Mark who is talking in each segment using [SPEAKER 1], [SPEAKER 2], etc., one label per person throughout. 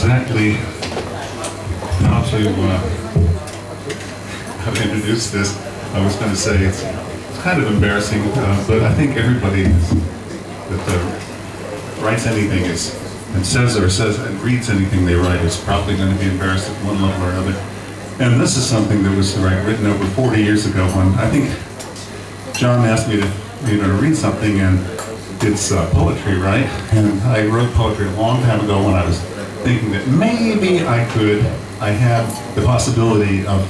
[SPEAKER 1] exactly how to introduce this. I was going to say it's kind of embarrassing, but I think everybody that writes anything and says and reads anything they write is probably going to be embarrassed at one level or another. And this is something that was written over 40 years ago when I think John asked me to read something, and it's poetry, right? And I wrote poetry a long time ago when I was thinking that maybe I had the possibility of,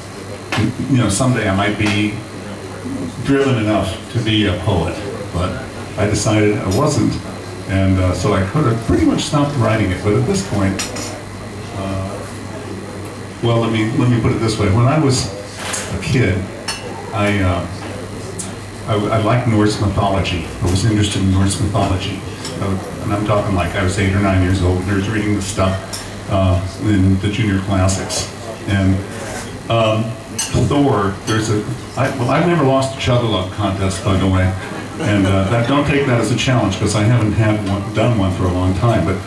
[SPEAKER 1] someday I might be driven enough to be a poet, but I decided I wasn't, and so I could have pretty much stopped writing it. But at this point, well, let me put it this way: when I was a kid, I liked Norse mythology. I was interested in Norse mythology, and I'm talking like I was 8 or 9 years old, and I was reading this stuff in the junior classics. And Thor, I've never lost a chug-a-lug contest, by the way, and don't take that as a challenge because I haven't done one for a long time. But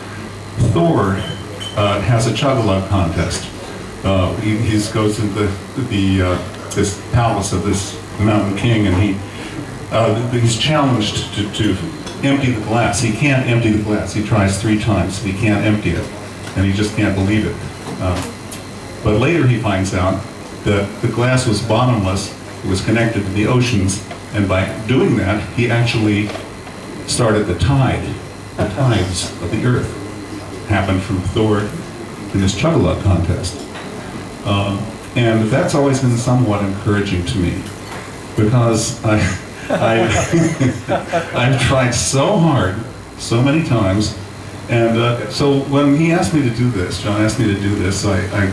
[SPEAKER 1] Thor has a chug-a-lug contest. He goes into this palace of this mountain king, and he's challenged to empty the glass. He can't empty the glass. He tries 3 times. He can't empty it, and he just can't believe it. But later he finds out that the glass was bottomless. It was connected to the oceans, and by doing that, he actually started the tide. The tides of the earth happened from Thor in this chug-a-lug contest. And that's always been somewhat encouraging to me, because I've tried so hard, so many times, and so when he asked me to do this, John asked me to do this, so I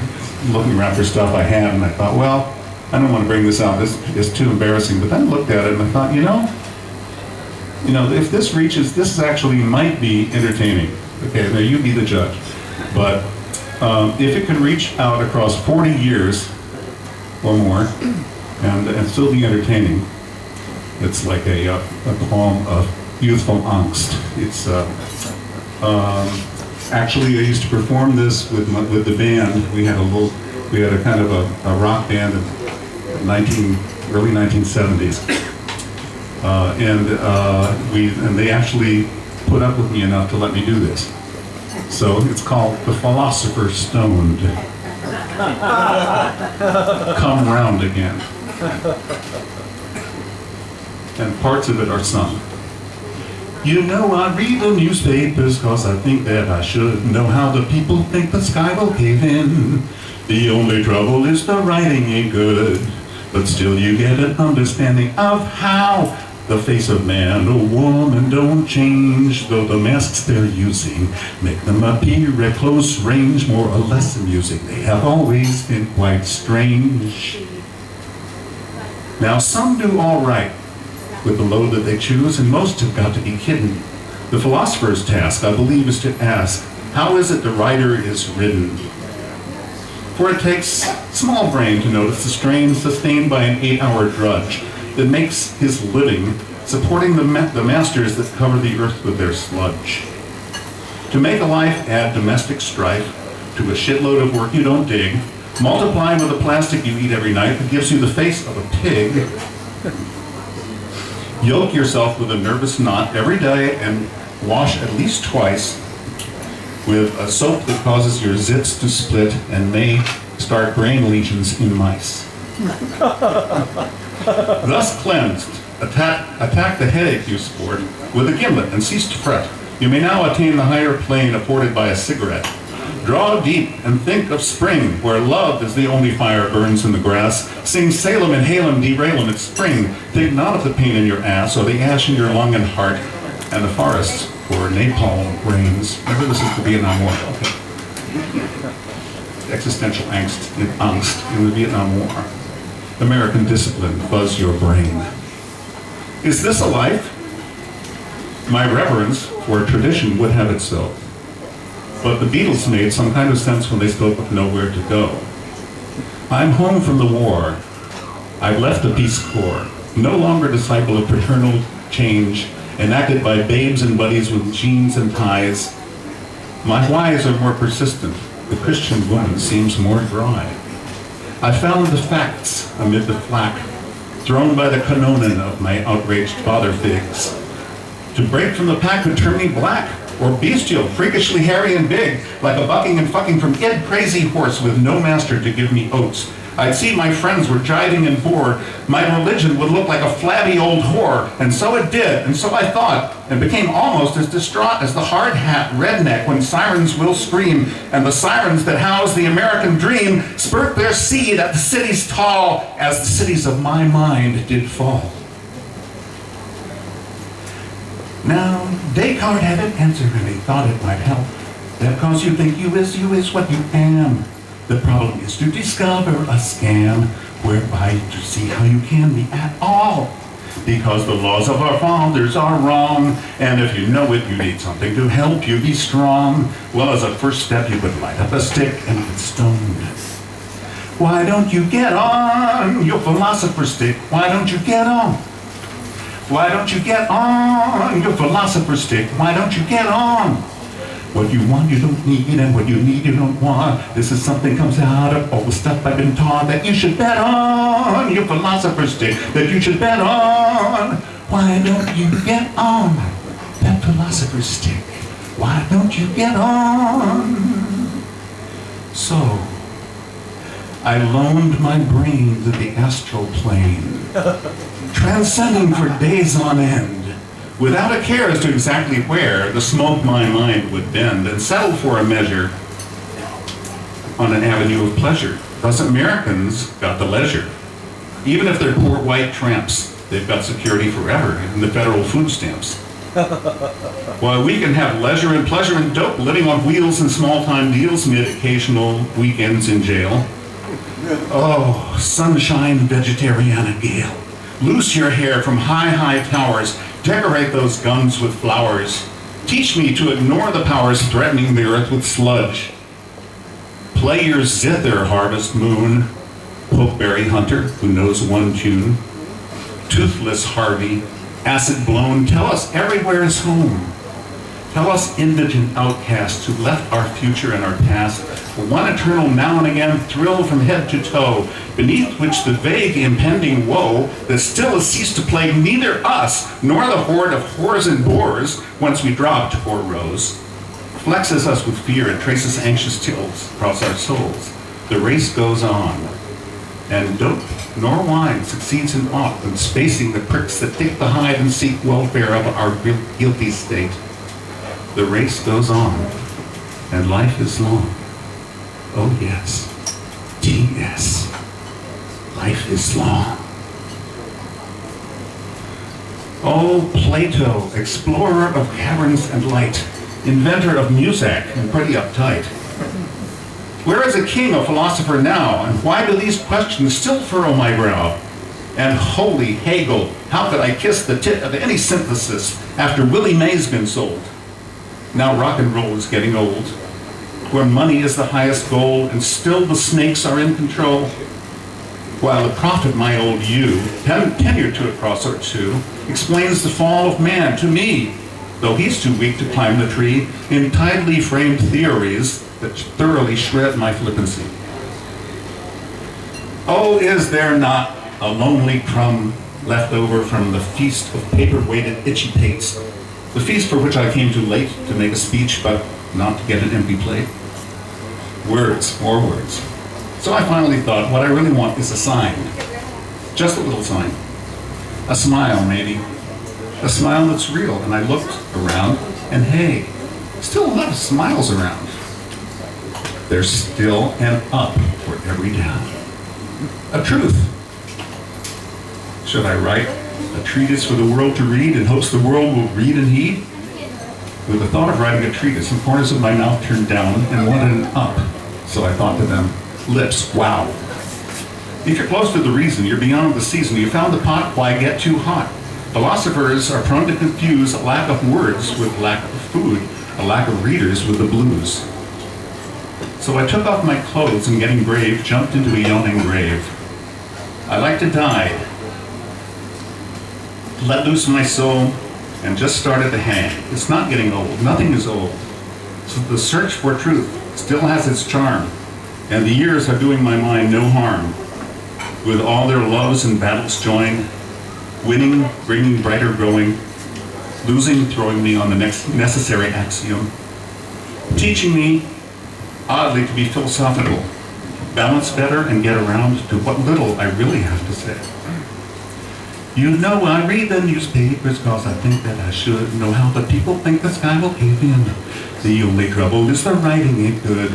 [SPEAKER 1] looking around for stuff I had, and I thought, well, I don't want to bring this out, this is too embarrassing, but then I looked at it and I thought, if this reaches, this actually might be entertaining. Okay, now you be the judge, but if it can reach out across 40 years or more and still be entertaining, it's like a poem of youthful angst. It's actually I used to perform this with the band. We had a kind of a rock band in early 1970s, and they actually put up with me enough to let me do this. So it's called The Philosopher's Stoned. Come round again. And parts of it are sung. I read the newspapers cause I think that I should know how the people think the sky will cave in. The only trouble is the writing ain't good, but still you get an understanding of how the face of man or woman don't change, though the masks they're using make them appear at close range more or less amusing. They have always been quite strange. Now some do all right with the load that they choose, and most have got to be hidden. The philosopher's task, I believe, is to ask, how is it the writer is ridden? For it takes small brain to notice the strain sustained by an 8-hour drudge that makes his living supporting the masters that cover the earth with their sludge. To make a life, add domestic strife to a shitload of work you don't dig, multiply with the plastic you eat every night that gives you the face of a pig. Yoke yourself with a nervous knot every day and wash at least twice with a soap that causes your zits to split and may start brain lesions in mice. Thus cleansed, attack the headache you sport with a gimlet and cease to fret. You may now attain the higher plane afforded by a cigarette. Draw deep and think of spring, where love is the only fire burns in the grass. Sing Salem and Halem, derail 'em, it's spring. Think not of the pain in your ass, or the ash in your lung and heart, and the forests where napalm reigns. Remember, this is the Vietnam War. Okay. Existential angst in the Vietnam War. American discipline, buzz your brain. Is this a life? My reverence for tradition would have it so. But the Beatles made some kind of sense when they spoke of nowhere to go. I'm home from the war. I've left the Peace Corps, no longer disciple of paternal change, enacted by babes and buddies with jeans and ties. My whys are more persistent. The Christian woman seems more dry. I found the facts amid the flack thrown by the canonin of my outraged father figs. To break from the pack would turn me black, or bestial, freakishly hairy and big, like a bucking and fucking from id crazy horse with no master to give me oats. I'd see my friends were jiving and bored. My religion would look like a flabby old whore, and so it did, and so I thought, and became almost as distraught as the hard hat redneck when sirens will scream, and the sirens that house the American dream spurt their seed at the cities tall, as the cities of my mind did fall. Now, Descartes had an answer, and he thought it might help. That cause you think you is what you am. The problem is to discover a scam whereby to see how you can be at all. Because the laws of our fathers are wrong, and if you know it, you need something to help you be strong. Well, as a first step, you would light up a stick and get stoned. Why don't you get on your philosopher's stick? Why don't you get on? Why don't you get on your philosopher's stick? Why don't you get on? What you want, you don't need, and what you need, you don't want. This is something comes out of all the stuff I've been taught that you should bet on your philosopher's stick, that you should bet on. Why don't you get on that philosopher's stick? Why don't you get on? So, I loaned my brain to the astral plane, transcending for days on end, without a care as to exactly where the smoke my mind would bend, and settle for a measure on an avenue of pleasure. Thus Americans got the leisure. Even if they're poor white tramps, they've got security forever in the federal food stamps. While we can have leisure and pleasure and dope, living on wheels and small-time deals mid occasional weekends in jail. Oh, sunshine, vegetariana gale. Loose your hair from high, high towers. Decorate those guns with flowers. Teach me to ignore the powers threatening the earth with sludge. Play your zither, harvest moon. Pokeberry hunter who knows one tune. Toothless Harvey, acid blown, tell us everywhere is home. Tell us indigent outcasts who left our future and our past for one eternal now and again thrill from head to toe, beneath which the vague impending woe that still has ceased to plague neither us nor the horde of whores and bores whence we dropped, poor Rose, flexes us with fear and traces anxious tilts across our souls. The race goes on, and dope nor wine succeeds in aught than spacing the pricks that take the hide and seek welfare of our guilty state. The race goes on, and life is long. Oh yes, T.S. Life is long. Oh, Plato, explorer of caverns and light, inventor of music and pretty uptight. Where is a king, a philosopher now, and why do these questions still furrow my brow? And holy Hegel, how could I kiss the tit of any synthesis after Willie Mae's been sold? Now rock and roll is getting old, where money is the highest goal, and still the snakes are in control. While the prophet, my old you, tenured to a cross or two, explains the fall of man to me, though he's too weak to climb the tree, in tidily framed theories that thoroughly shred my flippancy. Oh, is there not a lonely crumb left over from the feast of paper-weighted itchy pates, the feast for which I came too late to make a speech, but not to get an empty plate? Words, more words. So I finally thought, what I really want is a sign. Just a little sign. A smile, maybe. A smile that's real. And I looked around, and hey, still a lot of smiles around. There's still an up for every down. A truth. Should I write a treatise for the world to read in hopes the world will read and heed? With the thought of writing a treatise, some corners of my mouth turned down and wanted an up. So I thought to them, lips, wow. If you're close to the reason, you're beyond the season, you found the pot, why get too hot? Philosophers are prone to confuse a lack of words with lack of food, a lack of readers with the blues. So I took off my clothes and getting brave, jumped into a yawning grave. I like to die, let loose my soul, and just started to hang. It's not getting old, nothing is old. So the search for truth still has its charm, and the years are doing my mind no harm. With all their loves and battles joined, winning, bringing brighter growing, losing, throwing me on the next necessary axiom, teaching me, oddly, to be philosophical, balance better and get around to what little I really have to say. You know I read the newspapers cause I think that I should know how the people think the sky will cave in. The only trouble is the writing ain't good,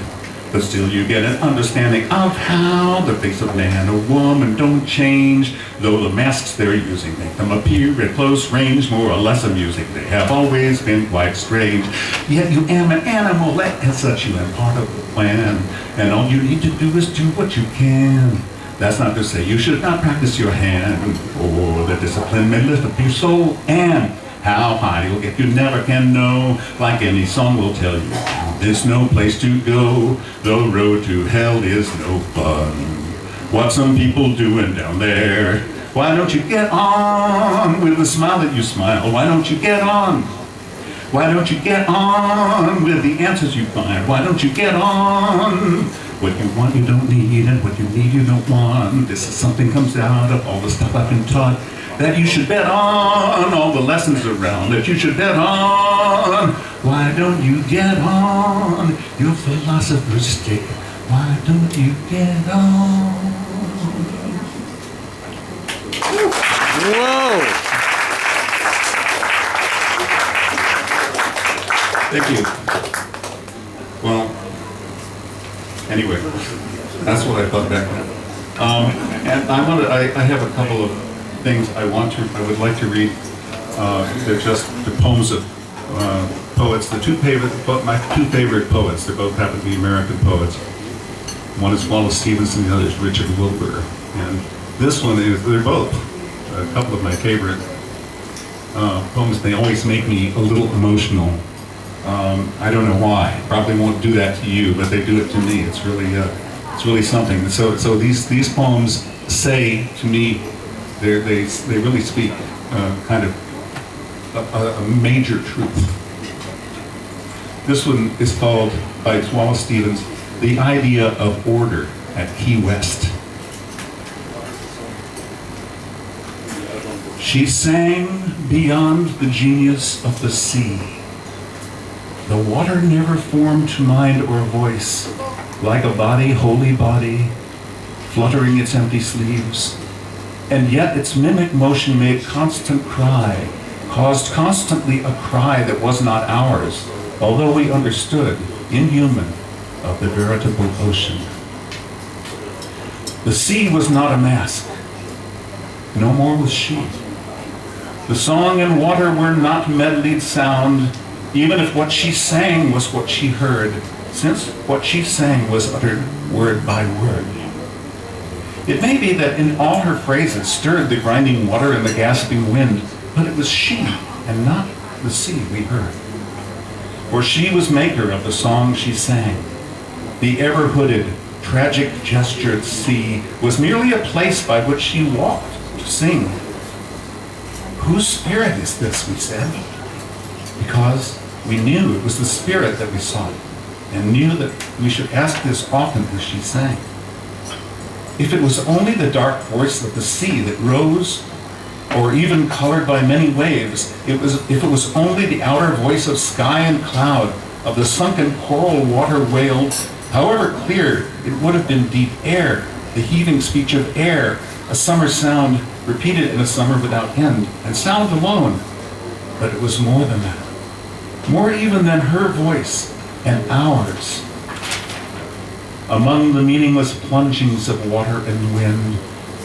[SPEAKER 1] but still you get an understanding of how the face of man or woman don't change, though the masks they're using make them appear at close range more or less amusing. They have always been quite strange. Yet you am an animal, as such you am part of the plan, and all you need to do is do what you can. That's not to say you should not practice your hand, or the discipline may lift up your soul, and how high you'll get you never can know. Like any song will tell you, there's no place to go. The road to hell is no fun. What some people doing down there? Why don't you get on with the smile that you smile? Why don't you get on? Why don't you get on with the answers you find? Why don't you get on? What you want you don't need, and what you need you don't want. This is something comes out of all the stuff I've been taught, that you should bet on, all the lessons around, that you should bet on. Why don't you get on your philosopher's stick? Why don't you get on?
[SPEAKER 2] Whoa!
[SPEAKER 1] Thank you. Well, anyway, that's what I thought back then. And I have a couple of things I would like to read. They're just the poems of poets. My two favorite poets. They both happen to be American poets. One is Wallace Stevens and the other is Richard Wilbur. And this one they're both a couple of my favorite poems. They always make me a little emotional. I don't know why. Probably won't do that to you, but they do it to me. It's really something. So these poems say to me, they really speak kind of a major truth. This one is called, by Wallace Stevens, The Idea of Order at Key West. She sang beyond the genius of the sea. The water never formed to mind or voice, like a body, holy body, fluttering its empty sleeves. And yet its mimic motion made constant cry, caused constantly a cry that was not ours, although we understood, inhuman, of the veritable ocean. The sea was not a mask, no more was she. The song and water were not medleyed sound, even if what she sang was what she heard, since what she sang was uttered word by word. It may be that in all her phrases stirred the grinding water and the gasping wind, but it was she and not the sea we heard. For she was maker of the song she sang. The ever-hooded, tragic-gestured sea was merely a place by which she walked to sing. Whose spirit is this, we said, because we knew it was the spirit that we sought, and knew that we should ask this often as she sang. If it was only the dark voice of the sea that rose, or even colored by many waves, if it was only the outer voice of sky and cloud, of the sunken coral water wailed, however clear, it would have been deep air, the heaving speech of air, a summer sound repeated in a summer without end, and sound alone. But it was more than that. More even than her voice and ours. Among the meaningless plungings of water and wind,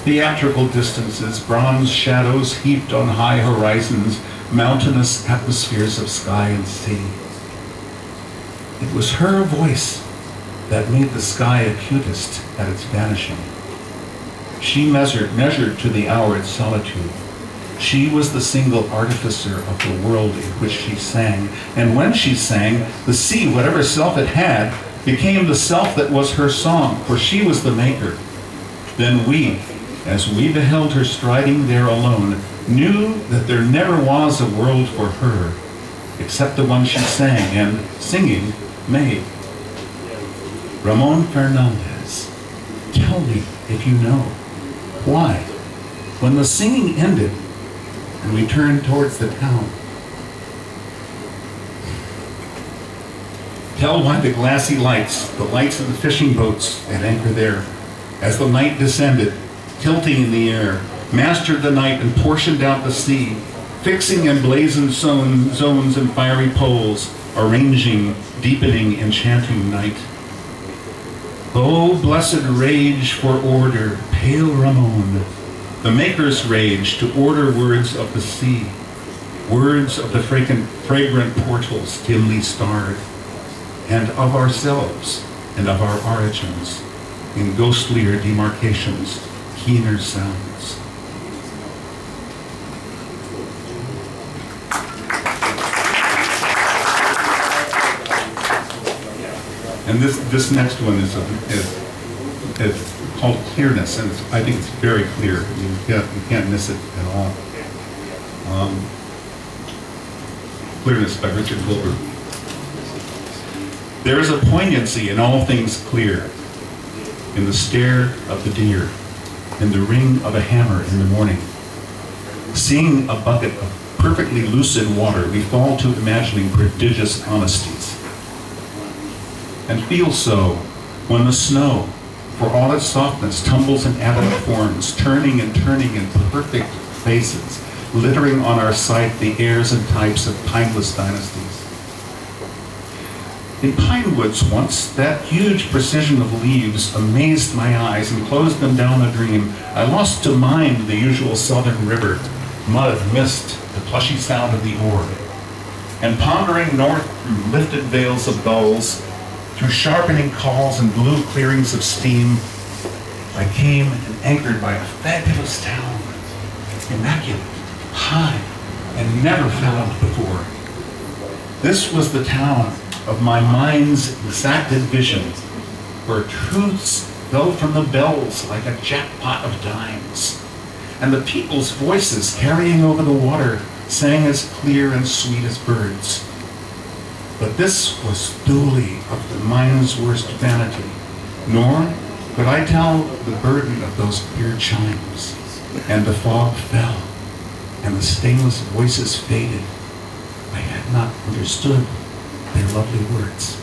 [SPEAKER 1] theatrical distances, bronze shadows heaped on high horizons, mountainous atmospheres of sky and sea. It was her voice that made the sky acutest at its vanishing. She measured to the hour its solitude. She was the single artificer of the world in which she sang, and when she sang, the sea, whatever self it had, became the self that was her song, for she was the maker. Then we, as we beheld her striding there alone, knew that there never was a world for her, except the one she sang and, singing, made. Ramon Fernandez, tell me if you know why, when the singing ended and we turned towards the town, tell why the glassy lights, the lights of the fishing boats at anchor there, as the night descended, tilting in the air, mastered the night and portioned out the sea, fixing emblazoned zones and fiery poles, arranging, deepening, enchanting night. Oh, blessed rage for order, pale Ramon, the maker's rage to order words of the sea, words of the fragrant portals dimly starred, and of ourselves and of our origins, in ghostlier demarcations, keener sounds. And this next one is called Clearness, and I think it's very clear. You can't miss it at all. Clearness by Richard Wilbur. There is a poignancy in all things clear, in the stare of the deer, in the ring of a hammer in the morning. Seeing a bucket of perfectly lucid water, we fall to imagining prodigious honesties. And feel so when the snow, for all its softness, tumbles in adult forms, turning and turning in perfect faces, littering on our sight the airs and types of timeless dynasties. In pine woods once, that huge precision of leaves amazed my eyes and closed them down a dream. I lost to mind the usual southern river, mud, mist, the plushy sound of the oar. And pondering north through lifted veils of gulls, through sharpening calls and blue clearings of steam, I came and anchored by a fabulous town, immaculate, high, and never found before. This was the town of my mind's exacted vision, where truths fell from the bells like a jackpot of dimes, and the people's voices carrying over the water sang as clear and sweet as birds. But this was duly of the mind's worst vanity, nor could I tell the burden of those clear chimes. And the fog fell, and the stainless voices faded. I had not understood their lovely words.